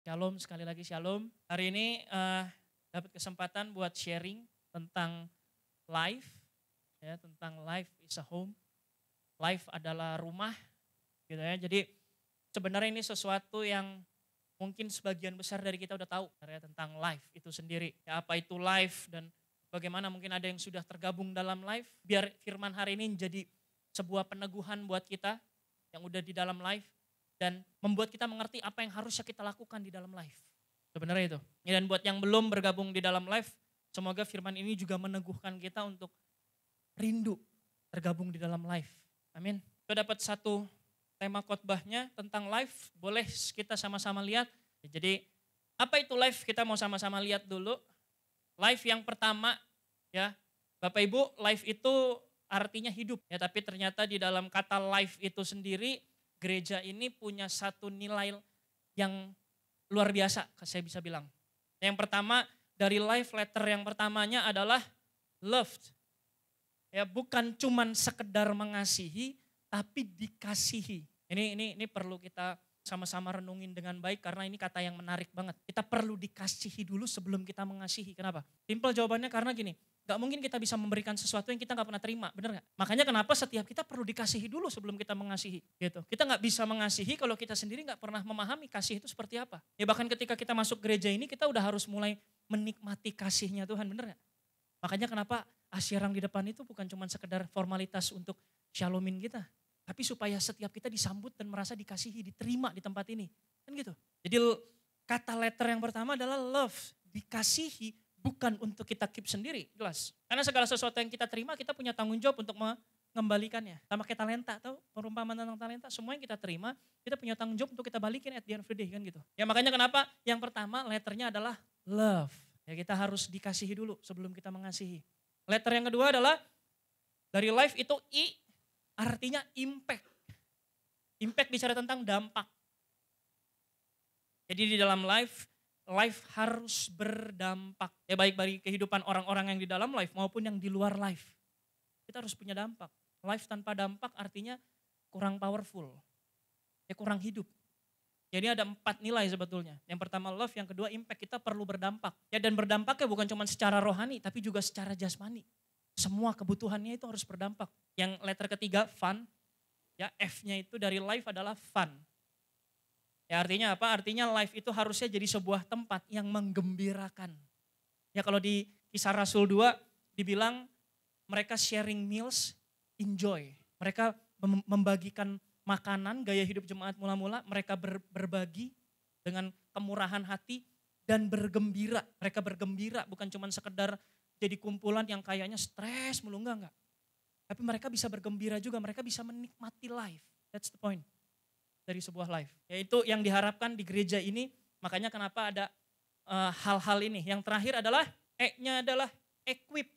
Shalom, sekali lagi shalom. Hari ini dapat kesempatan buat sharing tentang life, ya, tentang life is a home. Life adalah rumah, gitu ya. Jadi sebenarnya ini sesuatu yang mungkin sebagian besar dari kita udah tahu, ya, tentang life itu sendiri. Ya, apa itu life dan bagaimana mungkin ada yang sudah tergabung dalam life. Biar firman hari ini jadi sebuah peneguhan buat kita yang udah di dalam life. Dan membuat kita mengerti apa yang harusnya kita lakukan di dalam life. Sebenarnya itu. Dan buat yang belum bergabung di dalam life, semoga firman ini juga meneguhkan kita untuk rindu tergabung di dalam life. Amin. Kita dapat satu tema khotbahnya tentang life, boleh kita sama-sama lihat. Jadi apa itu life? Kita mau sama-sama lihat dulu. Life yang pertama, ya Bapak Ibu, life itu artinya hidup. Ya, tapi ternyata di dalam kata life itu sendiri, gereja ini punya satu nilai yang luar biasa, saya bisa bilang. Yang pertama, dari life letter yang pertamanya adalah loved. Ya, bukan cuman sekedar mengasihi, tapi dikasihi. Ini perlu kita sama-sama renungin dengan baik karena ini kata yang menarik banget. Kita perlu dikasihi dulu sebelum kita mengasihi. Kenapa? Simpel jawabannya karena gini, gak mungkin kita bisa memberikan sesuatu yang kita gak pernah terima, bener gak? Makanya kenapa setiap kita perlu dikasihi dulu sebelum kita mengasihi. Gitu. Kita gak bisa mengasihi kalau kita sendiri gak pernah memahami kasih itu seperti apa. Ya bahkan ketika kita masuk gereja ini kita udah harus mulai menikmati kasihnya Tuhan, bener gak? Makanya kenapa asyarang di depan itu bukan cuma sekedar formalitas untuk shalomin kita. Tapi supaya setiap kita disambut dan merasa dikasihi, diterima di tempat ini. Kan gitu. Jadi kata letter yang pertama adalah love. Dikasihi bukan untuk kita keep sendiri, jelas. Karena segala sesuatu yang kita terima, kita punya tanggung jawab untuk mengembalikannya. Sama kayak talenta, tahu perumpamaan tentang talenta, semua yang kita terima, kita punya tanggung jawab untuk kita balikin at the end of the day, kan gitu. Ya makanya kenapa yang pertama letternya adalah love. Ya kita harus dikasihi dulu sebelum kita mengasihi. Letter yang kedua adalah dari life itu I, artinya impact. Impact bicara tentang dampak. Jadi di dalam life harus berdampak. Ya baik bagi kehidupan orang-orang yang di dalam life maupun yang di luar life. Kita harus punya dampak. Life tanpa dampak artinya kurang powerful. Ya kurang hidup. Jadi ada 4 nilai sebetulnya. Yang pertama love, yang kedua impact, kita perlu berdampak. Ya dan berdampaknya bukan cuma secara rohani tapi juga secara jasmani. Semua kebutuhannya itu harus berdampak. Yang letter ketiga fun, ya F-nya itu dari life adalah fun. Ya artinya apa? Artinya life itu harusnya jadi sebuah tempat yang menggembirakan. Ya kalau di Kisah Rasul 2 dibilang mereka sharing meals, enjoy. Mereka membagikan makanan, gaya hidup jemaat mula-mula, mereka berbagi dengan kemurahan hati dan bergembira. Mereka bergembira bukan cuma sekedar jadi kumpulan yang kayaknya stres mulu, enggak. Tapi mereka bisa bergembira juga, mereka bisa menikmati life. That's the point dari sebuah life. Yaitu yang diharapkan di gereja ini, makanya kenapa ada hal-hal ini. Yang terakhir adalah E-nya adalah equip.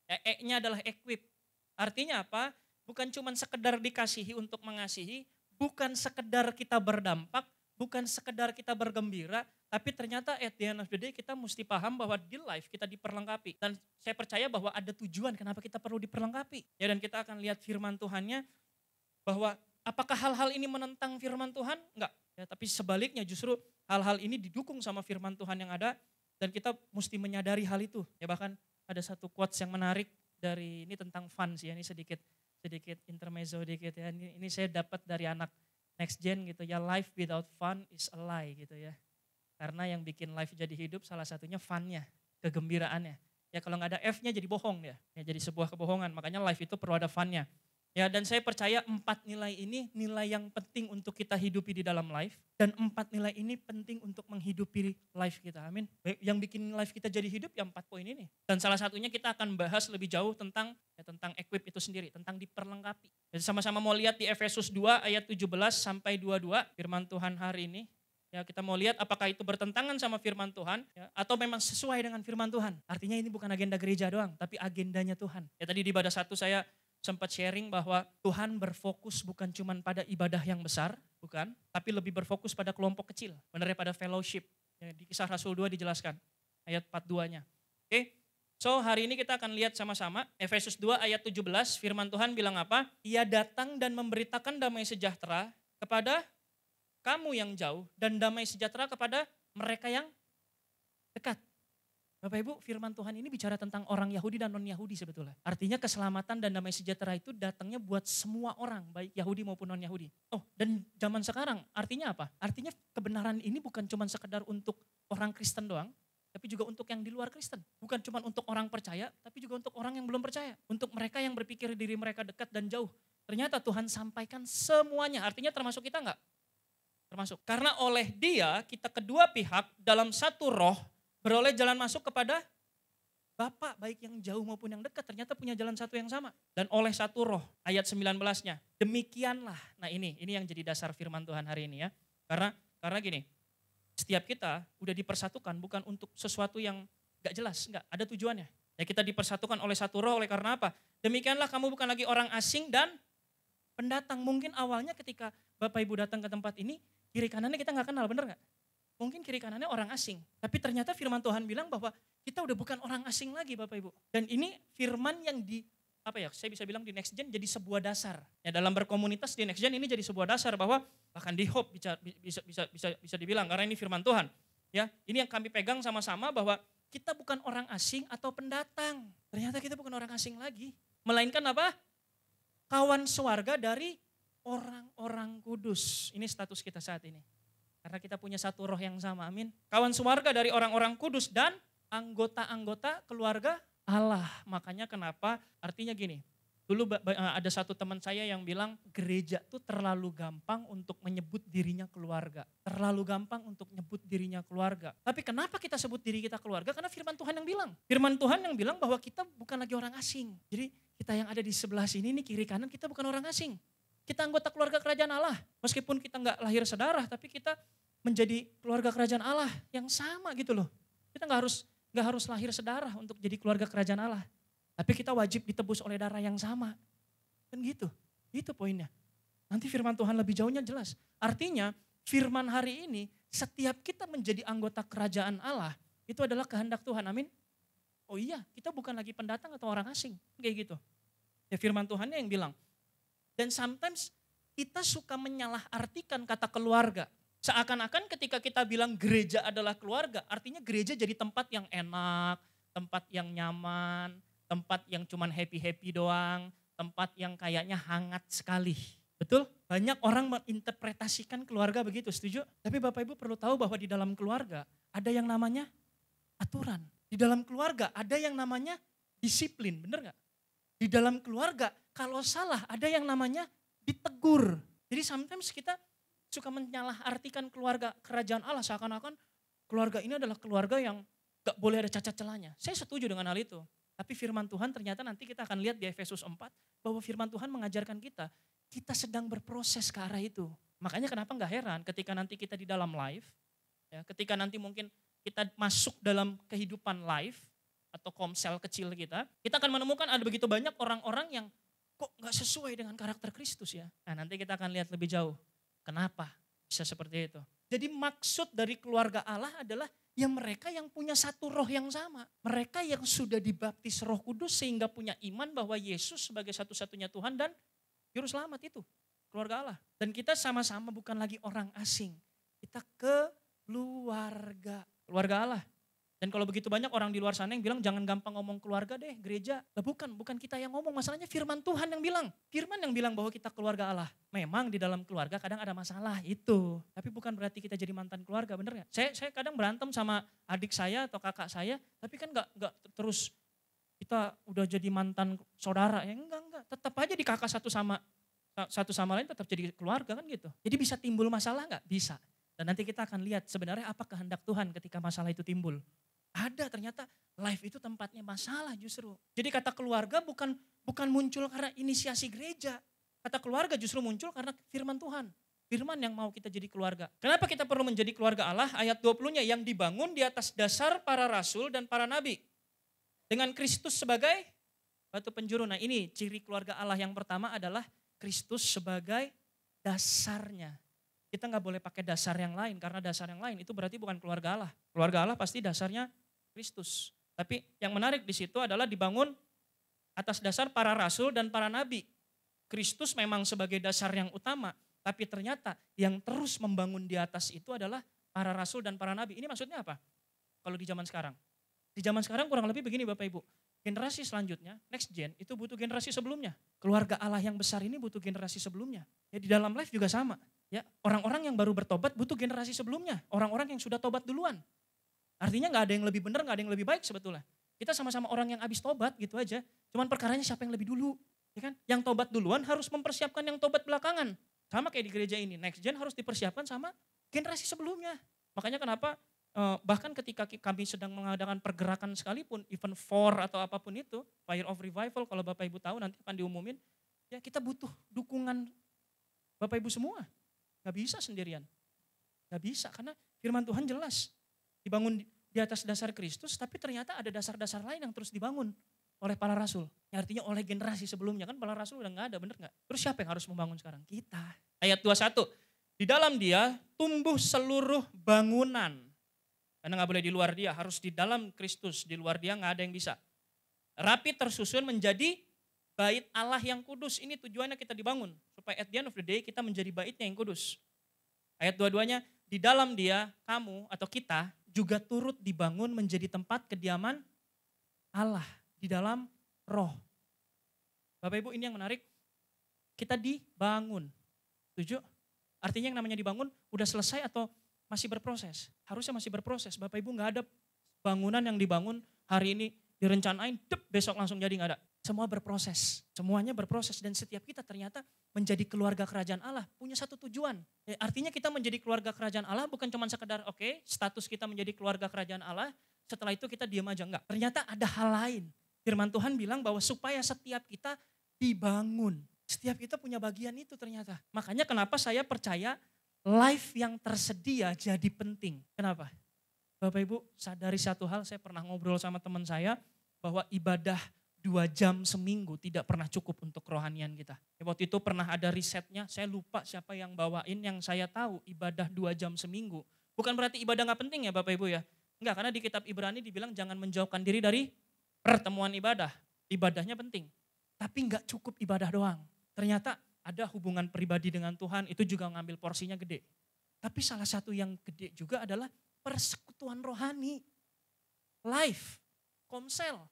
Ya, E-nya adalah equip. Artinya apa? Bukan cuma sekedar dikasihi untuk mengasihi, bukan sekedar kita berdampak, bukan sekedar kita bergembira, tapi ternyata at the end of the day kita mesti paham bahwa di life kita diperlengkapi. Dan saya percaya bahwa ada tujuan kenapa kita perlu diperlengkapi. Ya dan kita akan lihat firman Tuhannya bahwa apakah hal-hal ini menentang firman Tuhan? Enggak. Ya, tapi sebaliknya justru hal-hal ini didukung sama firman Tuhan yang ada dan kita mesti menyadari hal itu. Ya bahkan ada satu quotes yang menarik dari ini tentang fun sih ya, ini sedikit intermezzo dikit ya. Ini saya dapat dari anak next gen gitu ya, life without fun is a lie gitu ya. Karena yang bikin life jadi hidup salah satunya funnya, kegembiraannya. Ya kalau nggak ada F-nya jadi bohong ya jadi sebuah kebohongan. Makanya life itu perlu ada funnya. Ya dan saya percaya 4 nilai ini nilai yang penting untuk kita hidupi di dalam life. Dan 4 nilai ini penting untuk menghidupi life kita, amin. Yang bikin life kita jadi hidup ya 4 poin ini. Dan salah satunya kita akan bahas lebih jauh tentang equip itu sendiri, tentang diperlengkapi. Jadi sama-sama mau lihat di Efesus 2 ayat 17 sampai 22 firman Tuhan hari ini. Ya kita mau lihat apakah itu bertentangan sama firman Tuhan ya, atau memang sesuai dengan firman Tuhan. Artinya ini bukan agenda gereja doang, tapi agendanya Tuhan. Ya tadi di ibadah 1 saya sempat sharing bahwa Tuhan berfokus bukan cuma pada ibadah yang besar, bukan, tapi lebih berfokus pada kelompok kecil, benar pada fellowship. Ya, di Kisah Rasul 2 dijelaskan, ayat 42-nya. Oke, so hari ini kita akan lihat sama-sama, Efesus 2 ayat 17, firman Tuhan bilang apa? Ia datang dan memberitakan damai sejahtera kepada kamu yang jauh dan damai sejahtera kepada mereka yang dekat. Bapak Ibu, firman Tuhan ini bicara tentang orang Yahudi dan non-Yahudi sebetulnya. Artinya keselamatan dan damai sejahtera itu datangnya buat semua orang, baik Yahudi maupun non-Yahudi. Oh, dan zaman sekarang artinya apa? Artinya kebenaran ini bukan cuma sekedar untuk orang Kristen doang, tapi juga untuk yang di luar Kristen. Bukan cuma untuk orang percaya, tapi juga untuk orang yang belum percaya. Untuk mereka yang berpikir diri mereka dekat dan jauh. Ternyata Tuhan sampaikan semuanya, artinya termasuk kita enggak? Termasuk. Karena oleh Dia, kita kedua pihak dalam satu roh, beroleh jalan masuk kepada Bapa, baik yang jauh maupun yang dekat, ternyata punya jalan satu yang sama. Dan oleh satu roh, ayat 19-nya, demikianlah. Nah ini yang jadi dasar firman Tuhan hari ini ya. Karena gini, setiap kita udah dipersatukan bukan untuk sesuatu yang gak jelas, enggak, ada tujuannya. Ya kita dipersatukan oleh satu roh, oleh karena apa? Demikianlah kamu bukan lagi orang asing dan pendatang. Mungkin awalnya ketika Bapak Ibu datang ke tempat ini, kiri kanannya kita gak kenal, bener gak? Mungkin kiri kanannya orang asing. Tapi ternyata firman Tuhan bilang bahwa kita udah bukan orang asing lagi Bapak Ibu. Dan ini firman yang saya bisa bilang di Next Gen jadi sebuah dasar. Ya dalam berkomunitas di Next Gen ini jadi sebuah dasar bahwa bahkan di Hope bisa dibilang karena ini firman Tuhan. Ya, ini yang kami pegang sama-sama bahwa kita bukan orang asing atau pendatang. Ternyata kita bukan orang asing lagi. Melainkan apa? Kawan sewarga dari orang-orang kudus. Ini status kita saat ini. Karena kita punya satu roh yang sama, amin. Kawan sewarga dari orang-orang kudus dan anggota-anggota keluarga Allah. Makanya kenapa, artinya gini. Dulu ada satu teman saya yang bilang gereja tuh terlalu gampang untuk menyebut dirinya keluarga. Terlalu gampang untuk nyebut dirinya keluarga. Tapi kenapa kita sebut diri kita keluarga? Karena firman Tuhan yang bilang. Firman Tuhan yang bilang bahwa kita bukan lagi orang asing. Jadi kita yang ada di sebelah sini nih kiri kanan kita bukan orang asing. Kita anggota keluarga kerajaan Allah. Meskipun kita nggak lahir sedarah, tapi kita menjadi keluarga kerajaan Allah yang sama gitu loh. Kita nggak harus lahir sedarah untuk jadi keluarga kerajaan Allah. Tapi kita wajib ditebus oleh darah yang sama. Kan gitu. Itu poinnya. Nanti firman Tuhan lebih jauhnya jelas. Artinya firman hari ini setiap kita menjadi anggota kerajaan Allah itu adalah kehendak Tuhan. Amin. Oh iya, kita bukan lagi pendatang atau orang asing. Kayak gitu. Ya firman Tuhannya yang bilang. Dan sometimes kita suka menyalahartikan kata keluarga. Seakan-akan ketika kita bilang gereja adalah keluarga, artinya gereja jadi tempat yang enak, tempat yang nyaman, tempat yang cuman happy-happy doang, tempat yang kayaknya hangat sekali. Betul? Banyak orang menginterpretasikan keluarga begitu, setuju? Tapi Bapak Ibu perlu tahu bahwa di dalam keluarga ada yang namanya aturan. Di dalam keluarga ada yang namanya disiplin, bener gak? Di dalam keluarga kalau salah ada yang namanya ditegur. Jadi sometimes kita suka menyalahartikan keluarga kerajaan Allah seakan-akan keluarga ini adalah keluarga yang gak boleh ada cacat celahnya. Saya setuju dengan hal itu. Tapi firman Tuhan ternyata nanti kita akan lihat di Efesus 4 bahwa firman Tuhan mengajarkan kita sedang berproses ke arah itu. Makanya kenapa gak heran ketika nanti kita di dalam live, ya, ketika nanti mungkin kita masuk dalam kehidupan live atau komsel kecil kita akan menemukan ada begitu banyak orang-orang yang kok gak sesuai dengan karakter Kristus ya. Nah nanti kita akan lihat lebih jauh. Kenapa bisa seperti itu? Jadi maksud dari keluarga Allah adalah ya mereka yang punya satu roh yang sama. Mereka yang sudah dibaptis Roh Kudus sehingga punya iman bahwa Yesus sebagai satu-satunya Tuhan dan Juru Selamat itu. Keluarga Allah. Dan kita sama-sama bukan lagi orang asing. Kita keluarga. Keluarga Allah. Dan kalau begitu banyak orang di luar sana yang bilang jangan gampang ngomong keluarga deh, gereja. Lah bukan kita yang ngomong, masalahnya firman Tuhan yang bilang. Firman yang bilang bahwa kita keluarga Allah. Memang di dalam keluarga kadang ada masalah itu. Tapi bukan berarti kita jadi mantan keluarga, bener gak? Saya kadang berantem sama adik saya atau kakak saya, tapi kan gak terus kita udah jadi mantan saudara. Ya enggak. Tetap aja di kakak satu sama lain tetap jadi keluarga kan gitu. Jadi bisa timbul masalah gak? Bisa. Dan nanti kita akan lihat sebenarnya apa kehendak Tuhan ketika masalah itu timbul. Ada ternyata life itu tempatnya masalah justru. Jadi kata keluarga bukan muncul karena inisiasi gereja. Kata keluarga justru muncul karena firman Tuhan. Firman yang mau kita jadi keluarga. Kenapa kita perlu menjadi keluarga Allah? Ayat 20-nya yang dibangun di atas dasar para rasul dan para nabi. Dengan Kristus sebagai batu penjuru. Nah ini ciri keluarga Allah yang pertama adalah Kristus sebagai dasarnya. Kita gak boleh pakai dasar yang lain karena dasar yang lain itu berarti bukan keluarga Allah. Keluarga Allah pasti dasarnya Kristus. Tapi yang menarik di situ adalah dibangun atas dasar para rasul dan para nabi. Kristus memang sebagai dasar yang utama. Tapi ternyata yang terus membangun di atas itu adalah para rasul dan para nabi. Ini maksudnya apa? Kalau di zaman sekarang. Di zaman sekarang kurang lebih begini Bapak Ibu. Generasi selanjutnya, next gen, itu butuh generasi sebelumnya. Keluarga Allah yang besar ini butuh generasi sebelumnya. Ya di dalam life juga sama. Ya, orang-orang yang baru bertobat butuh generasi sebelumnya. Orang-orang yang sudah tobat duluan. Artinya nggak ada yang lebih benar, nggak ada yang lebih baik sebetulnya. Kita sama-sama orang yang habis tobat gitu aja. Cuman perkaranya siapa yang lebih dulu. Ya kan? Yang tobat duluan harus mempersiapkan yang tobat belakangan. Sama kayak di gereja ini, next gen harus dipersiapkan sama generasi sebelumnya. Makanya kenapa bahkan ketika kami sedang mengadakan pergerakan sekalipun, event for atau apapun itu, Fire of Revival, kalau Bapak Ibu tahu nanti akan diumumin, ya kita butuh dukungan Bapak Ibu semua. Gak bisa sendirian. Gak bisa, karena firman Tuhan jelas. Dibangun di atas dasar Kristus, tapi ternyata ada dasar-dasar lain yang terus dibangun oleh para rasul. Ya, artinya oleh generasi sebelumnya, kan para rasul udah gak ada, bener gak? Terus siapa yang harus membangun sekarang? Kita. Ayat 21, di dalam dia tumbuh seluruh bangunan. Karena gak boleh di luar dia, harus di dalam Kristus, di luar dia gak ada yang bisa. Rapi tersusun menjadi bait Allah yang kudus. Ini tujuannya kita dibangun, supaya at the end of the day kita menjadi baitnya yang kudus. Ayat 22-nya, di dalam dia kamu atau kita juga turut dibangun menjadi tempat kediaman Allah di dalam roh. Bapak Ibu ini yang menarik, kita dibangun. Setuju? Artinya yang namanya dibangun udah selesai atau masih berproses? Harusnya masih berproses. Bapak Ibu gak ada bangunan yang dibangun hari ini direncanain, besok langsung jadi gak ada. Semua berproses, semuanya berproses dan setiap kita ternyata menjadi keluarga kerajaan Allah punya satu tujuan. Artinya kita menjadi keluarga kerajaan Allah bukan cuma sekedar status kita menjadi keluarga kerajaan Allah, setelah itu kita diam aja, enggak. Ternyata ada hal lain. Firman Tuhan bilang bahwa supaya setiap kita dibangun. Setiap kita punya bagian itu ternyata. Makanya kenapa saya percaya life yang tersedia jadi penting. Kenapa? Bapak Ibu sadari satu hal, saya pernah ngobrol sama teman saya bahwa ibadah 2 jam seminggu tidak pernah cukup untuk kerohanian kita. Waktu itu pernah ada risetnya, saya lupa siapa yang bawain, yang saya tahu ibadah 2 jam seminggu. Bukan berarti ibadah gak penting ya Bapak Ibu ya. Enggak, karena di kitab Ibrani dibilang jangan menjauhkan diri dari pertemuan ibadah. Ibadahnya penting, tapi gak cukup ibadah doang. Ternyata ada hubungan pribadi dengan Tuhan, itu juga ngambil porsinya gede. Tapi salah satu yang gede juga adalah persekutuan rohani. Life, komsel.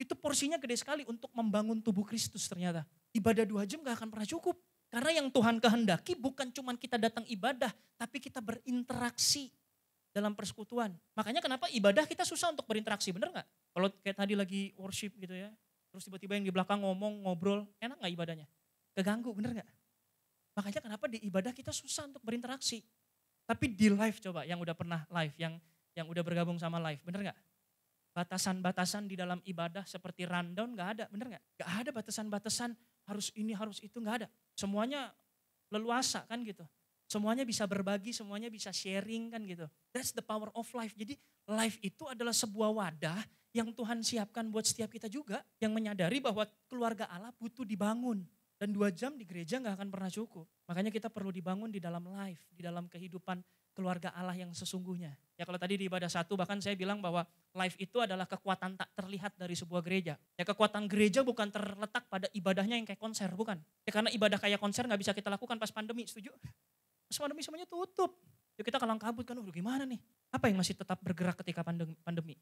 Itu porsinya gede sekali untuk membangun tubuh Kristus ternyata. Ibadah 2 jam gak akan pernah cukup. Karena yang Tuhan kehendaki bukan cuma kita datang ibadah, tapi kita berinteraksi dalam persekutuan. Makanya kenapa ibadah kita susah untuk berinteraksi, bener gak? Kalau kayak tadi lagi worship gitu ya, terus tiba-tiba yang di belakang ngomong, ngobrol, enak gak ibadahnya? Keganggu, bener gak? Makanya kenapa di ibadah kita susah untuk berinteraksi. Tapi di live coba, yang udah pernah live, yang udah bergabung sama live, bener gak? Batasan-batasan di dalam ibadah seperti rundown gak ada, bener gak? Gak ada batasan-batasan harus ini, harus itu, gak ada. Semuanya leluasa kan gitu. Semuanya bisa berbagi, semuanya bisa sharing kan gitu. That's the power of life. Jadi life itu adalah sebuah wadah yang Tuhan siapkan buat setiap kita juga. Yang menyadari bahwa keluarga Allah butuh dibangun. Dan 2 jam di gereja gak akan pernah cukup. Makanya kita perlu dibangun di dalam life, di dalam kehidupan keluarga Allah yang sesungguhnya. Ya kalau tadi di ibadah 1 bahkan saya bilang bahwa life itu adalah kekuatan tak terlihat dari sebuah gereja. Ya kekuatan gereja bukan terletak pada ibadahnya yang kayak konser, bukan. Ya karena ibadah kayak konser gak bisa kita lakukan pas pandemi, setuju? Pas pandemi semuanya tutup. Ya kita kalang kabut kan, gimana nih? Apa yang masih tetap bergerak ketika pandemi?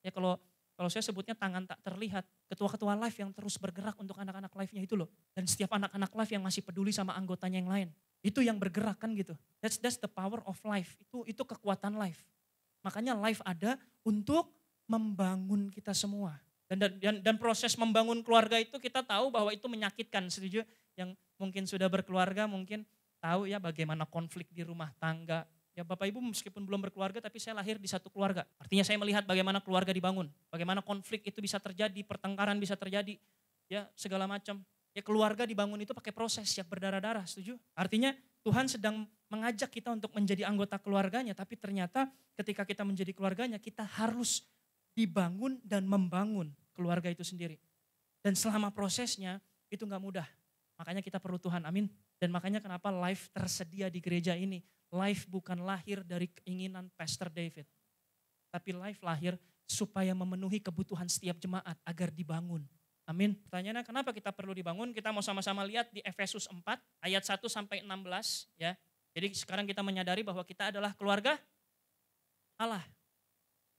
Ya kalau saya sebutnya tangan tak terlihat, ketua-ketua live yang terus bergerak untuk anak-anak live-nya itu loh. Dan setiap anak-anak live yang masih peduli sama anggotanya yang lain. Itu yang bergerak kan gitu. That's the power of life. Itu kekuatan life. Makanya life ada untuk membangun kita semua. Dan proses membangun keluarga itu kita tahu bahwa itu menyakitkan, setuju? Yang mungkin sudah berkeluarga mungkin tahu ya bagaimana konflik di rumah tangga. Ya Bapak Ibu meskipun belum berkeluarga tapi saya lahir di satu keluarga. Artinya saya melihat bagaimana keluarga dibangun. Bagaimana konflik itu bisa terjadi, pertengkaran bisa terjadi. Ya segala macam. Ya keluarga dibangun itu pakai proses siap berdarah-darah, setuju? Artinya Tuhan sedang mengajak kita untuk menjadi anggota keluarganya. Tapi ternyata ketika kita menjadi keluarganya kita harus dibangun dan membangun keluarga itu sendiri. Dan selama prosesnya itu gak mudah. Makanya kita perlu Tuhan, amin. Dan makanya kenapa life tersedia di gereja ini. Life bukan lahir dari keinginan Pastor David. Tapi life lahir supaya memenuhi kebutuhan setiap jemaat agar dibangun. Amin. Pertanyaannya kenapa kita perlu dibangun? Kita mau sama-sama lihat di Efesus 4 ayat 1 sampai 16 ya. Jadi sekarang kita menyadari bahwa kita adalah keluarga Allah.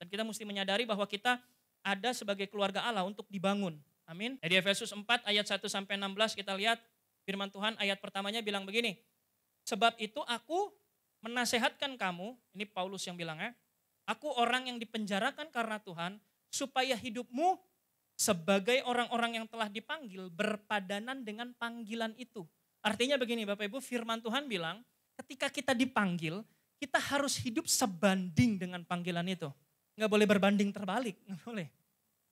Dan kita mesti menyadari bahwa kita ada sebagai keluarga Allah untuk dibangun. Amin. Jadi Efesus 4 ayat 1 sampai 16 kita lihat firman Tuhan ayat pertamanya bilang begini. Sebab itu aku menasehatkan kamu, ini Paulus yang bilang ya. Aku orang yang dipenjarakan karena Tuhan supaya hidupmu sebagai orang-orang yang telah dipanggil berpadanan dengan panggilan itu. Artinya begini Bapak Ibu, firman Tuhan bilang ketika kita dipanggil, kita harus hidup sebanding dengan panggilan itu. Nggak boleh berbanding terbalik, nggak boleh.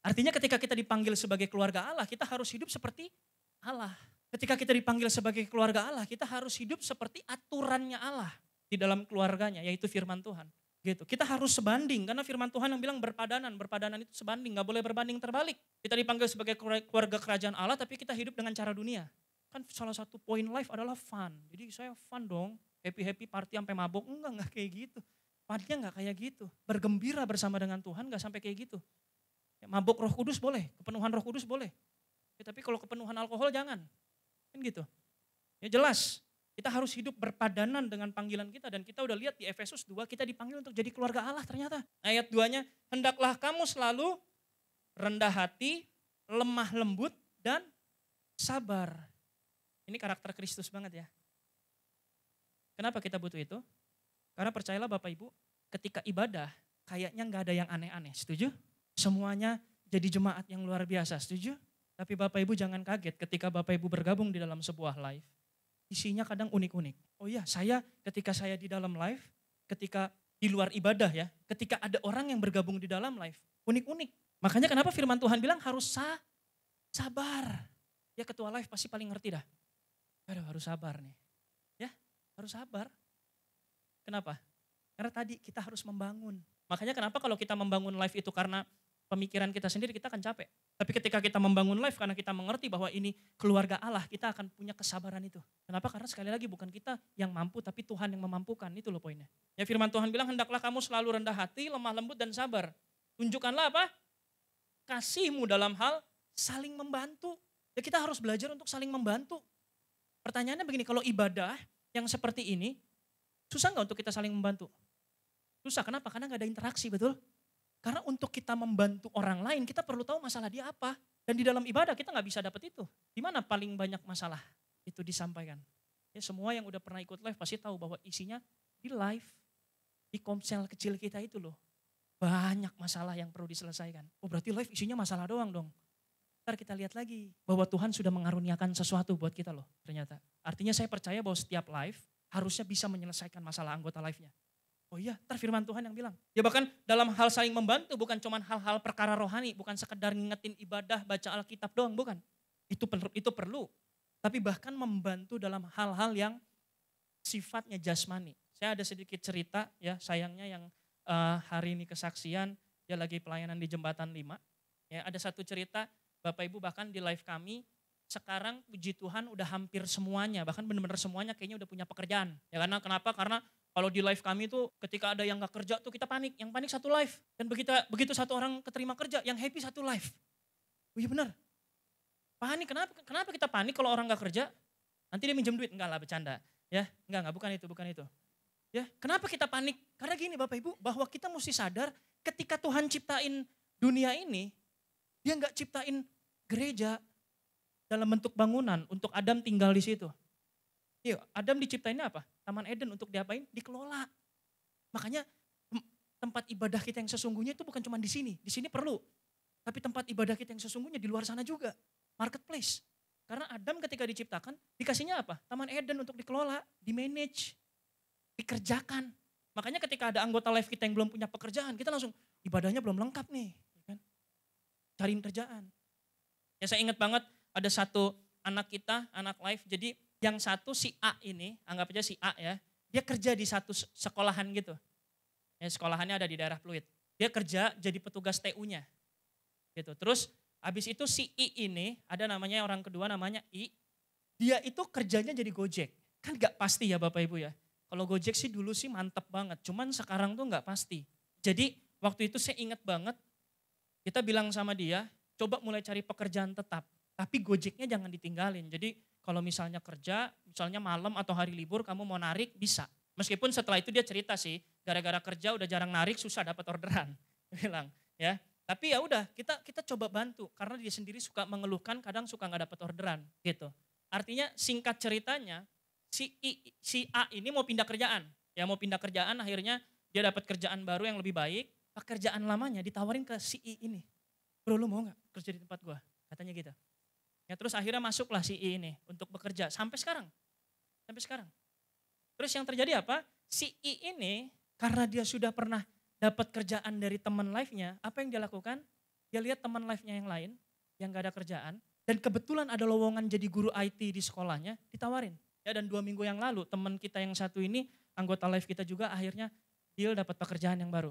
Artinya ketika kita dipanggil sebagai keluarga Allah, kita harus hidup seperti Allah. Ketika kita dipanggil sebagai keluarga Allah, kita harus hidup seperti aturannya Allah di dalam keluarganya, yaitu firman Tuhan. Gitu. Kita harus sebanding, karena firman Tuhan yang bilang berpadanan itu sebanding, nggak boleh berbanding terbalik. Kita dipanggil sebagai keluarga kerajaan Allah, tapi kita hidup dengan cara dunia. Kan salah satu poin life adalah fun. Jadi saya fun dong, happy party sampai mabuk, enggak kayak gitu. Funnya nggak kayak gitu. Bergembira bersama dengan Tuhan nggak sampai kayak gitu. Ya, mabuk Roh Kudus boleh, kepenuhan Roh Kudus boleh. Ya, tapi kalau kepenuhan alkohol jangan. Kan gitu. Ya jelas, kita harus hidup berpadanan dengan panggilan kita. Dan kita udah lihat di Efesus 2, kita dipanggil untuk jadi keluarga Allah ternyata. Ayat 2-nya, hendaklah kamu selalu rendah hati, lemah lembut, dan sabar. Ini karakter Kristus banget ya. Kenapa kita butuh itu? Karena percayalah Bapak Ibu, ketika ibadah kayaknya nggak ada yang aneh-aneh, setuju? Semuanya jadi jemaat yang luar biasa, setuju? Tapi Bapak Ibu jangan kaget ketika Bapak Ibu bergabung di dalam sebuah live, isinya kadang unik-unik. Oh iya, ketika saya di dalam live, ketika di luar ibadah ya, ketika ada orang yang bergabung di dalam live, unik-unik. Makanya kenapa firman Tuhan bilang harus sabar. Ya ketua live pasti paling ngerti dah. Aduh harus sabar nih. Ya harus sabar. Kenapa? Karena tadi kita harus membangun. Makanya kenapa kalau kita membangun live itu karena pemikiran kita sendiri kita akan capek. Tapi ketika kita membangun live karena kita mengerti bahwa ini keluarga Allah, kita akan punya kesabaran itu. Kenapa? Karena sekali lagi bukan kita yang mampu tapi Tuhan yang memampukan, itu loh poinnya. Ya firman Tuhan bilang hendaklah kamu selalu rendah hati, lemah lembut dan sabar. Tunjukkanlah apa? Kasihmu dalam hal saling membantu. Ya kita harus belajar untuk saling membantu. Pertanyaannya begini, kalau ibadah yang seperti ini, susah nggak untuk kita saling membantu? Susah, kenapa? Karena nggak ada interaksi, betul? Karena untuk kita membantu orang lain, kita perlu tahu masalah dia apa. Dan di dalam ibadah kita nggak bisa dapat itu. Di mana paling banyak masalah itu disampaikan? Ya, semua yang udah pernah ikut live pasti tahu bahwa isinya di live, di komsel kecil kita itu loh. Banyak masalah yang perlu diselesaikan. Oh berarti live isinya masalah doang dong. Ntar kita lihat lagi bahwa Tuhan sudah mengaruniakan sesuatu buat kita loh ternyata. Artinya saya percaya bahwa setiap live harusnya bisa menyelesaikan masalah anggota live-nya. Oh iya, ntar firman Tuhan yang bilang. Ya bahkan dalam hal saling membantu bukan cuma hal-hal perkara rohani, bukan sekedar ngingetin ibadah, baca Alkitab doang, bukan. Itu perlu. Tapi bahkan membantu dalam hal-hal yang sifatnya jasmani. Saya ada sedikit cerita ya, sayangnya yang hari ini kesaksian, dia lagi pelayanan di Jembatan 5. Ya, ada satu cerita, Bapak Ibu bahkan di live kami, sekarang puji Tuhan udah hampir semuanya, bahkan benar-benar semuanya kayaknya udah punya pekerjaan. Ya karena kenapa? Karena kalau di live kami tuh ketika ada yang gak kerja tuh kita panik. Yang panik satu live. Dan begitu satu orang keterima kerja, yang happy satu live. Oh iya benar. Panik, kenapa kita panik kalau orang gak kerja? Nanti dia minjem duit, enggak lah bercanda. Ya, enggak, bukan itu. Ya, kenapa kita panik? Karena gini Bapak Ibu, bahwa kita mesti sadar ketika Tuhan ciptain dunia ini, dia gak ciptain gereja dalam bentuk bangunan untuk Adam tinggal di situ. Iya, Adam diciptainnya apa? Taman Eden untuk diapain? Dikelola. Makanya tempat ibadah kita yang sesungguhnya itu bukan cuma di sini perlu. Tapi tempat ibadah kita yang sesungguhnya di luar sana juga. Marketplace. Karena Adam ketika diciptakan, dikasihnya apa? Taman Eden untuk dikelola, dimanage, dikerjakan. Makanya ketika ada anggota live kita yang belum punya pekerjaan, kita langsung ibadahnya belum lengkap nih. Kan? Cariin kerjaan. Ya saya ingat banget ada satu anak kita, anak live, jadi yang satu si A ini, anggap aja si A ya, dia kerja di satu sekolahan gitu. Ya, sekolahannya ada di daerah Pluit. Dia kerja jadi petugas TU-nya. Gitu. Terus habis itu si I ini, ada namanya orang kedua namanya I, dia itu kerjanya jadi Gojek. Kan gak pasti ya Bapak Ibu ya. Kalau Gojek sih dulu sih mantep banget, cuman sekarang tuh gak pasti. Jadi waktu itu saya ingat banget, kita bilang sama dia, coba mulai cari pekerjaan tetap. Tapi Gojeknya jangan ditinggalin. Jadi kalau misalnya kerja, misalnya malam atau hari libur kamu mau narik bisa. Meskipun setelah itu dia cerita sih, gara-gara kerja udah jarang narik, susah dapat orderan. Dia bilang, ya. Tapi ya udah, kita coba bantu karena dia sendiri suka mengeluhkan, kadang suka nggak dapat orderan gitu. Artinya singkat ceritanya, si A ini mau pindah kerjaan. Ya mau pindah kerjaan, akhirnya dia dapat kerjaan baru yang lebih baik. Pekerjaan lamanya ditawarin ke si I ini. Bro, lu mau gak kerja di tempat gua? Katanya gitu. Ya terus akhirnya masuklah si I ini untuk bekerja sampai sekarang. Sampai sekarang. Terus yang terjadi apa? Si I ini karena dia sudah pernah dapat kerjaan dari teman live-nya, apa yang dia lakukan? Dia lihat teman live-nya yang lain yang gak ada kerjaan dan kebetulan ada lowongan jadi guru IT di sekolahnya, ditawarin. Ya dan 2 minggu yang lalu teman kita yang satu ini, anggota live kita juga akhirnya dia dapat pekerjaan yang baru.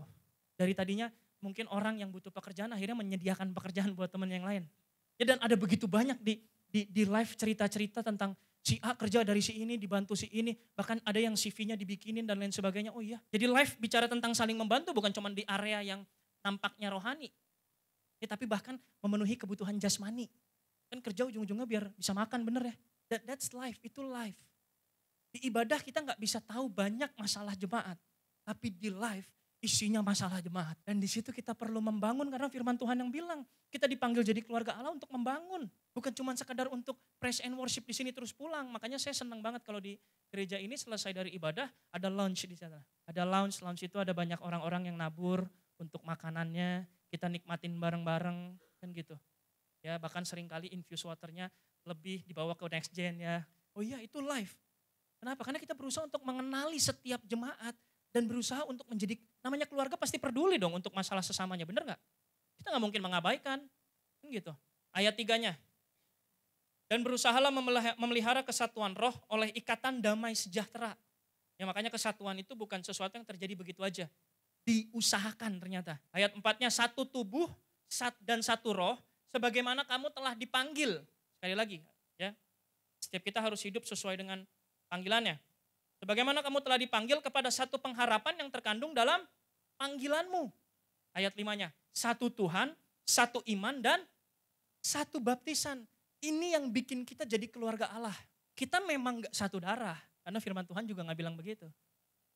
Dari tadinya mungkin orang yang butuh pekerjaan akhirnya menyediakan pekerjaan buat teman yang lain. Ya dan ada begitu banyak di live cerita-cerita tentang si A kerja dari si ini, dibantu si ini, bahkan ada yang CV-nya dibikinin dan lain sebagainya. Oh iya, jadi live bicara tentang saling membantu bukan cuma di area yang nampaknya rohani. Ya tapi bahkan memenuhi kebutuhan jasmani. Kan kerja ujung-ujungnya biar bisa makan, bener ya. That's life, itu life. Di ibadah kita gak bisa tahu banyak masalah jemaat. Tapi di live isinya masalah jemaat. Dan di situ kita perlu membangun karena firman Tuhan yang bilang kita dipanggil jadi keluarga Allah untuk membangun. Bukan cuma sekadar untuk praise and worship di sini terus pulang. Makanya saya senang banget kalau di gereja ini selesai dari ibadah ada lounge di sana. Ada lounge itu ada banyak orang-orang yang nabur untuk makanannya. Kita nikmatin bareng-bareng kan gitu. Ya bahkan seringkali infuse waternya lebih dibawa ke next gen ya. Oh iya itu live. Kenapa? Karena kita berusaha untuk mengenali setiap jemaat. Dan berusaha untuk menjadi, namanya keluarga pasti peduli dong untuk masalah sesamanya, benar gak? Kita gak mungkin mengabaikan, gitu. Ayat 3-nya. Dan berusahalah memelihara kesatuan roh oleh ikatan damai sejahtera. Ya makanya kesatuan itu bukan sesuatu yang terjadi begitu aja. Diusahakan ternyata. Ayat 4-nya, satu tubuh dan satu roh, sebagaimana kamu telah dipanggil. Sekali lagi, ya. Setiap kita harus hidup sesuai dengan panggilannya. Sebagaimana kamu telah dipanggil kepada satu pengharapan yang terkandung dalam panggilanmu. Ayat 5-nya, satu Tuhan, satu iman, dan satu baptisan. Ini yang bikin kita jadi keluarga Allah. Kita memang gak satu darah, karena firman Tuhan juga gak bilang begitu.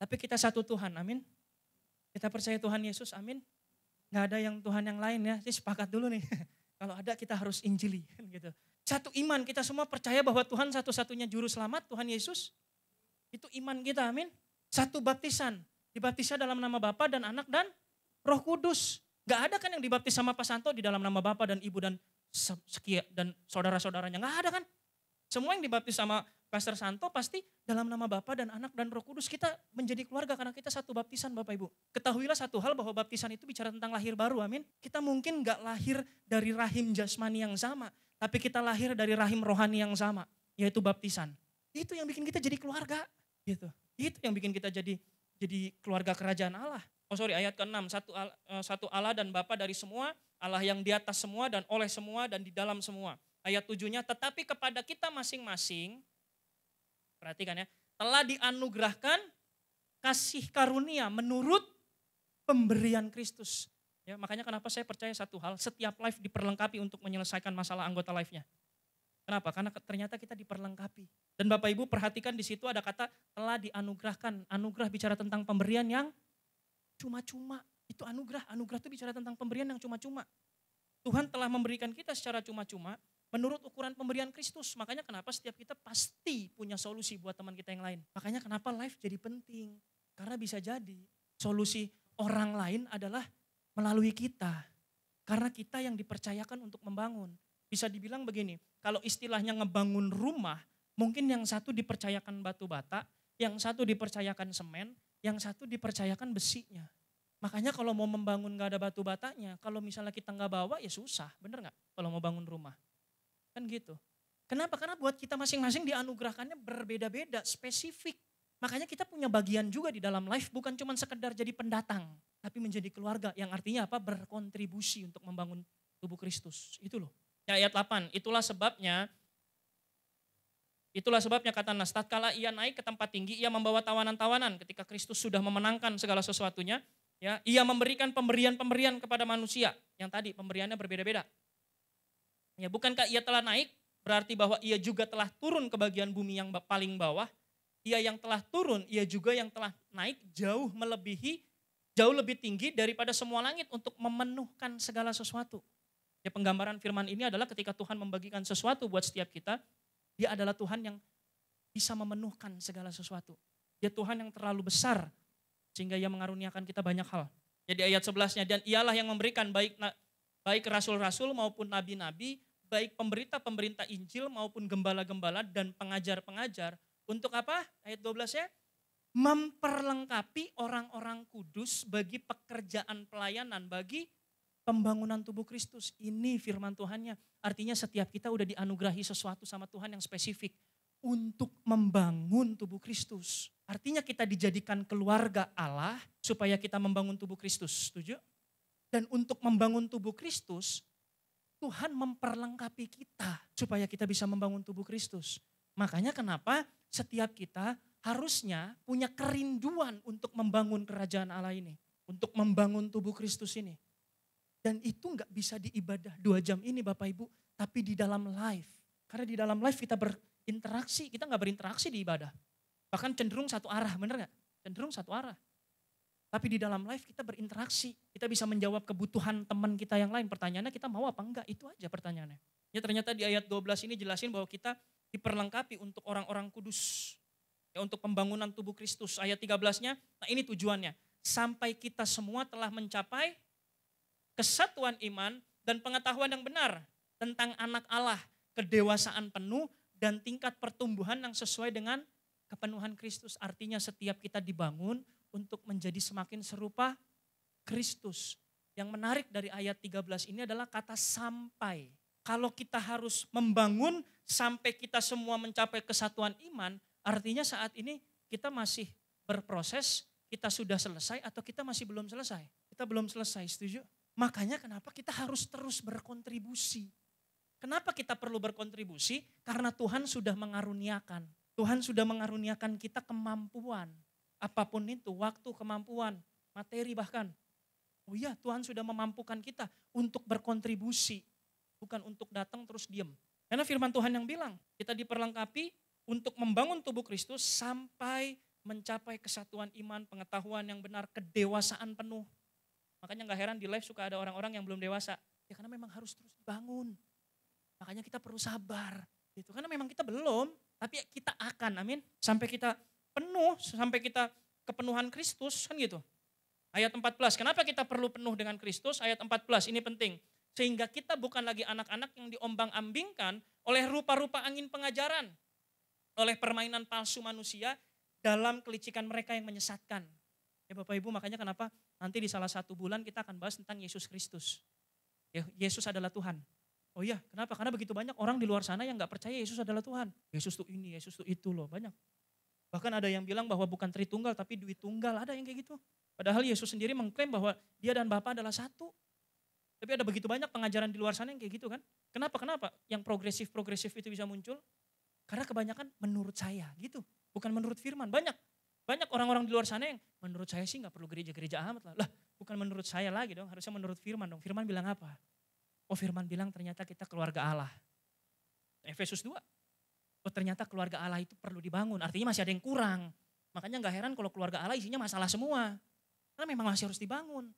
Tapi kita satu Tuhan, amin. Kita percaya Tuhan Yesus, amin. Gak ada yang Tuhan yang lain ya, jadi sepakat dulu nih. Kalau ada kita harus injili. Gitu. Satu iman, kita semua percaya bahwa Tuhan satu-satunya juru selamat, Tuhan Yesus. Itu iman kita, amin. Satu baptisan, dibaptisnya dalam nama Bapa dan Anak dan Roh Kudus. Gak ada kan yang dibaptis sama Pak Santo di dalam nama Bapa dan Ibu dan sekian dan saudara-saudaranya. Gak ada kan. Semua yang dibaptis sama Pastor Santo pasti dalam nama Bapa dan Anak dan Roh Kudus. Kita menjadi keluarga karena kita satu baptisan Bapak Ibu. Ketahuilah satu hal bahwa baptisan itu bicara tentang lahir baru, amin. Kita mungkin gak lahir dari rahim jasmani yang sama. Tapi kita lahir dari rahim rohani yang sama, yaitu baptisan. Itu yang bikin kita jadi keluarga. Gitu. Itu yang bikin kita jadi keluarga kerajaan Allah. Ayat ke-6, satu Allah dan Bapa dari semua, Allah yang di atas semua dan oleh semua dan di dalam semua. Ayat 7-nya, tetapi kepada kita masing-masing, perhatikan ya, telah dianugerahkan kasih karunia menurut pemberian Kristus. Ya, makanya kenapa saya percaya satu hal, setiap live diperlengkapi untuk menyelesaikan masalah anggota live-nya. Kenapa? Karena ternyata kita diperlengkapi. Dan Bapak Ibu perhatikan di situ ada kata telah dianugerahkan. Anugerah bicara tentang pemberian yang cuma-cuma. Itu anugerah. Anugerah itu bicara tentang pemberian yang cuma-cuma. Tuhan telah memberikan kita secara cuma-cuma menurut ukuran pemberian Kristus. Makanya kenapa setiap kita pasti punya solusi buat teman kita yang lain. Makanya kenapa live jadi penting. Karena bisa jadi solusi orang lain adalah melalui kita. Karena kita yang dipercayakan untuk membangun. Bisa dibilang begini, kalau istilahnya ngebangun rumah, mungkin yang satu dipercayakan batu bata, yang satu dipercayakan semen, yang satu dipercayakan besinya. Makanya kalau mau membangun gak ada batu batanya, kalau misalnya kita gak bawa ya susah, bener gak? Kalau mau bangun rumah. Kan gitu. Kenapa? Karena buat kita masing-masing dianugerahkannya berbeda-beda, spesifik. Makanya kita punya bagian juga di dalam life, bukan cuma sekedar jadi pendatang, tapi menjadi keluarga yang artinya apa? Berkontribusi untuk membangun tubuh Kristus. Itu loh. Ya, ayat 8, itulah sebabnya kata Nas, tatkala ia naik ke tempat tinggi, ia membawa tawanan-tawanan ketika Kristus sudah memenangkan segala sesuatunya. Ya, ia memberikan pemberian-pemberian kepada manusia, yang tadi pemberiannya berbeda-beda. Ya, bukankah ia telah naik berarti bahwa ia juga telah turun ke bagian bumi yang paling bawah. Ia yang telah turun, ia juga yang telah naik jauh lebih tinggi daripada semua langit untuk memenuhkan segala sesuatu. Ya, penggambaran firman ini adalah ketika Tuhan membagikan sesuatu buat setiap kita, dia adalah Tuhan yang bisa memenuhkan segala sesuatu. Dia Tuhan yang terlalu besar sehingga ia mengaruniakan kita banyak hal. Jadi ayat 11-nya, dan ialah yang memberikan baik rasul-rasul maupun nabi-nabi, baik pemberita-pemberita Injil maupun gembala-gembala dan pengajar-pengajar. Untuk apa? Ayat 12-nya, memperlengkapi orang-orang kudus bagi pekerjaan pelayanan, bagi pembangunan tubuh Kristus. Ini firman Tuhannya. Artinya setiap kita udah dianugerahi sesuatu sama Tuhan yang spesifik untuk membangun tubuh Kristus. Artinya kita dijadikan keluarga Allah supaya kita membangun tubuh Kristus. Setuju? Dan untuk membangun tubuh Kristus, Tuhan memperlengkapi kita supaya kita bisa membangun tubuh Kristus. Makanya kenapa setiap kita harusnya punya kerinduan untuk membangun kerajaan Allah ini. Untuk membangun tubuh Kristus ini. Dan itu gak bisa diibadah 2 jam ini Bapak Ibu, tapi di dalam live. Karena di dalam live kita berinteraksi, kita gak berinteraksi di ibadah. Bahkan cenderung satu arah, bener gak? Cenderung satu arah. Tapi di dalam live kita berinteraksi, kita bisa menjawab kebutuhan teman kita yang lain. Pertanyaannya kita mau apa enggak, itu aja pertanyaannya. Ya ternyata di ayat 12 ini jelasin bahwa kita diperlengkapi untuk orang-orang kudus. Ya, untuk pembangunan tubuh Kristus. Ayat 13-nya, nah ini tujuannya. Sampai kita semua telah mencapai kesatuan iman dan pengetahuan yang benar tentang anak Allah, kedewasaan penuh dan tingkat pertumbuhan yang sesuai dengan kepenuhan Kristus. Artinya setiap kita dibangun untuk menjadi semakin serupa Kristus. Yang menarik dari ayat 13 ini adalah kata sampai. Kalau kita harus membangun sampai kita semua mencapai kesatuan iman, artinya saat ini kita masih berproses, kita sudah selesai atau kita masih belum selesai. Kita belum selesai, setuju? Makanya kenapa kita harus terus berkontribusi. Kenapa kita perlu berkontribusi? Karena Tuhan sudah mengaruniakan. Tuhan sudah mengaruniakan kita kemampuan. Apapun itu, waktu, kemampuan, materi bahkan. Oh iya, Tuhan sudah memampukan kita untuk berkontribusi. Bukan untuk datang terus diam. Karena firman Tuhan yang bilang, kita diperlengkapi untuk membangun tubuh Kristus sampai mencapai kesatuan iman, pengetahuan yang benar, kedewasaan penuh. Makanya gak heran di live suka ada orang-orang yang belum dewasa. Ya karena memang harus terus dibangun. Makanya kita perlu sabar. Gitu. Karena memang kita belum, tapi kita akan, amin. Sampai kita penuh, sampai kita kepenuhan Kristus, kan gitu. Ayat 14, kenapa kita perlu penuh dengan Kristus? Ayat 14, ini penting. Sehingga kita bukan lagi anak-anak yang diombang-ambingkan oleh rupa-rupa angin pengajaran. Oleh permainan palsu manusia dalam kelicikan mereka yang menyesatkan. Ya Bapak Ibu, makanya kenapa nanti di salah satu bulan kita akan bahas tentang Yesus Kristus. Ya, Yesus adalah Tuhan. Oh iya, kenapa? Karena begitu banyak orang di luar sana yang gak percaya Yesus adalah Tuhan. Yesus tuh ini, Yesus tuh itu loh, banyak. Bahkan ada yang bilang bahwa bukan Tritunggal tapi Dwi Tunggal, ada yang kayak gitu. Padahal Yesus sendiri mengklaim bahwa dia dan Bapa adalah satu. Tapi ada begitu banyak pengajaran di luar sana yang kayak gitu kan. Kenapa? Yang progresif itu bisa muncul? Karena kebanyakan menurut saya gitu. Bukan menurut firman. Banyak orang-orang di luar sana yang menurut saya sih gak perlu gereja-gereja amat lah. Lah bukan menurut saya lagi dong, harusnya menurut firman dong. Firman bilang apa? Oh firman bilang ternyata kita keluarga Allah. Efesus 2. Oh ternyata keluarga Allah itu perlu dibangun. Artinya masih ada yang kurang. Makanya gak heran kalau keluarga Allah isinya masalah semua. Karena memang masih harus dibangun.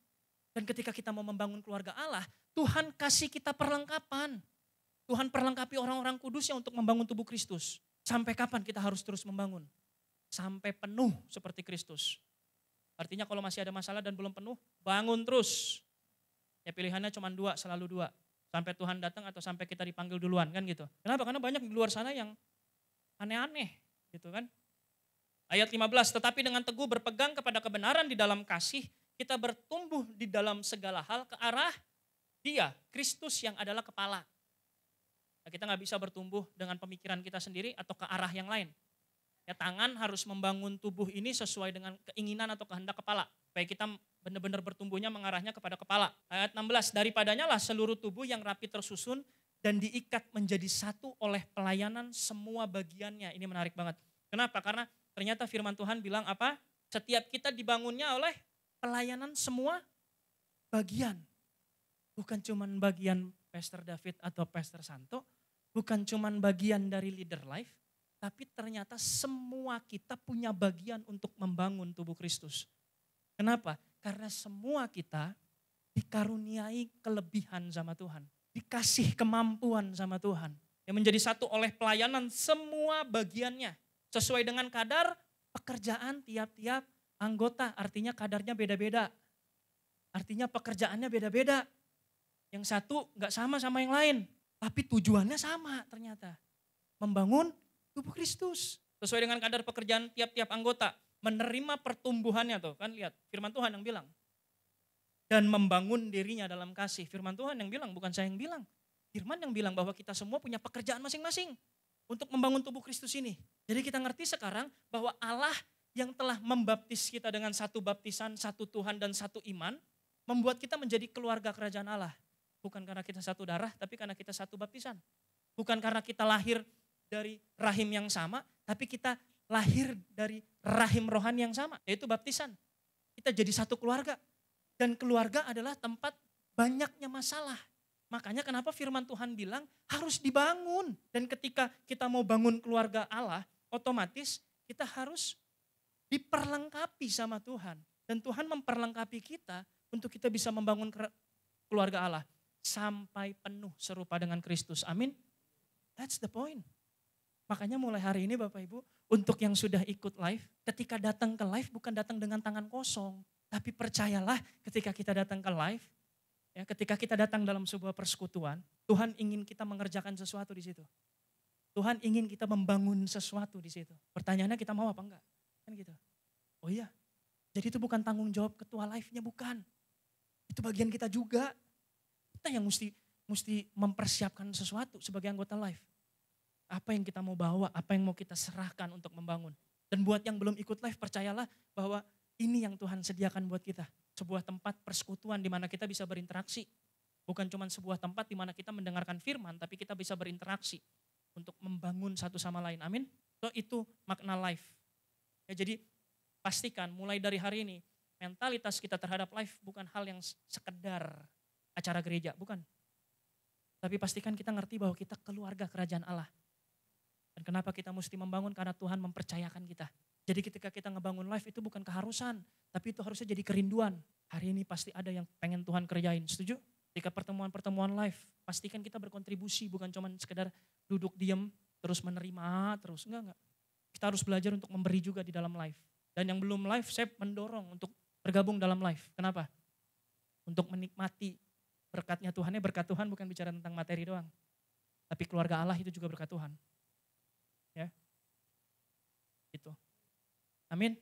Dan ketika kita mau membangun keluarga Allah, Tuhan kasih kita perlengkapan. Tuhan perlengkapi orang-orang kudusnya untuk membangun tubuh Kristus. Sampai kapan kita harus terus membangun? Sampai penuh seperti Kristus. Artinya kalau masih ada masalah dan belum penuh, bangun terus. Ya pilihannya cuma 2, selalu 2. Sampai Tuhan datang atau sampai kita dipanggil duluan kan gitu. Kenapa? Karena banyak di luar sana yang aneh-aneh gitu kan. Ayat 15, tetapi dengan teguh berpegang kepada kebenaran di dalam kasih, kita bertumbuh di dalam segala hal ke arah Dia, Kristus yang adalah kepala. Nah, kita gak bisa bertumbuh dengan pemikiran kita sendiri atau ke arah yang lain. Ya, tangan harus membangun tubuh ini sesuai dengan keinginan atau kehendak kepala. Supaya kita benar-benar bertumbuhnya mengarahnya kepada kepala. Ayat 16, daripadanya lah seluruh tubuh yang rapi tersusun dan diikat menjadi satu oleh pelayanan semua bagiannya. Ini menarik banget. Kenapa? Karena ternyata firman Tuhan bilang apa? Setiap kita dibangunnya oleh pelayanan semua bagian. Bukan cuma bagian Pastor David atau Pastor Santo bukan cuman bagian dari leader life, tapi ternyata semua kita punya bagian untuk membangun tubuh Kristus. Kenapa? Karena semua kita dikaruniai kelebihan sama Tuhan. Dikasih kemampuan sama Tuhan. Yang menjadi satu oleh pelayanan semua bagiannya. Sesuai dengan kadar pekerjaan tiap-tiap anggota. Artinya kadarnya beda-beda. Artinya pekerjaannya beda-beda. Yang satu gak sama yang lain. Tapi tujuannya sama ternyata. Membangun tubuh Kristus. Sesuai dengan kadar pekerjaan tiap-tiap anggota. Menerima pertumbuhannya tuh. Kan lihat firman Tuhan yang bilang. Dan membangun dirinya dalam kasih. Firman Tuhan yang bilang, bukan saya yang bilang. Firman yang bilang bahwa kita semua punya pekerjaan masing-masing. Untuk membangun tubuh Kristus ini. Jadi kita ngerti sekarang bahwa Allah yang telah membaptis kita dengan satu baptisan, satu Tuhan dan satu iman. Membuat kita menjadi keluarga kerajaan Allah. Bukan karena kita satu darah, tapi karena kita satu baptisan. Bukan karena kita lahir dari rahim yang sama, tapi kita lahir dari rahim rohani yang sama. Yaitu baptisan. Kita jadi satu keluarga. Dan keluarga adalah tempat banyaknya masalah. Makanya kenapa firman Tuhan bilang harus dibangun. Dan ketika kita mau bangun keluarga Allah, otomatis kita harus diperlengkapi sama Tuhan. Dan Tuhan memperlengkapi kita untuk kita bisa membangun keluarga Allah. Sampai penuh serupa dengan Kristus. Amin. That's the point. Makanya mulai hari ini Bapak Ibu, untuk yang sudah ikut live, ketika datang ke live bukan datang dengan tangan kosong. Tapi percayalah ketika kita datang ke live, ya, ketika kita datang dalam sebuah persekutuan, Tuhan ingin kita mengerjakan sesuatu di situ. Tuhan ingin kita membangun sesuatu di situ. Pertanyaannya kita mau apa enggak? Kan gitu. Oh iya, jadi itu bukan tanggung jawab ketua live-nya, bukan. Itu bagian kita juga. Kita yang mesti mempersiapkan sesuatu sebagai anggota live. Apa yang kita mau bawa, apa yang mau kita serahkan untuk membangun. Dan buat yang belum ikut live, percayalah bahwa ini yang Tuhan sediakan buat kita. Sebuah tempat persekutuan di mana kita bisa berinteraksi. Bukan cuma sebuah tempat di mana kita mendengarkan firman, tapi kita bisa berinteraksi untuk membangun satu sama lain. Amin. So itu makna life. Ya, jadi pastikan mulai dari hari ini, mentalitas kita terhadap life bukan hal yang sekedar acara gereja, bukan. Tapi pastikan kita ngerti bahwa kita keluarga kerajaan Allah. Dan kenapa kita mesti membangun? Karena Tuhan mempercayakan kita. Jadi ketika kita ngebangun life itu bukan keharusan, tapi itu harusnya jadi kerinduan. Hari ini pasti ada yang pengen Tuhan kerjain, setuju? Ketika pertemuan-pertemuan live, pastikan kita berkontribusi, bukan cuma sekedar duduk diam, terus menerima, terus. Enggak. Kita harus belajar untuk memberi juga di dalam live. Dan yang belum live, saya mendorong untuk bergabung dalam live. Kenapa? Untuk menikmati berkatnya Tuhan. Berkat Tuhan bukan bicara tentang materi doang. Tapi keluarga Allah itu juga berkat Tuhan. Ya. Gitu. Amin.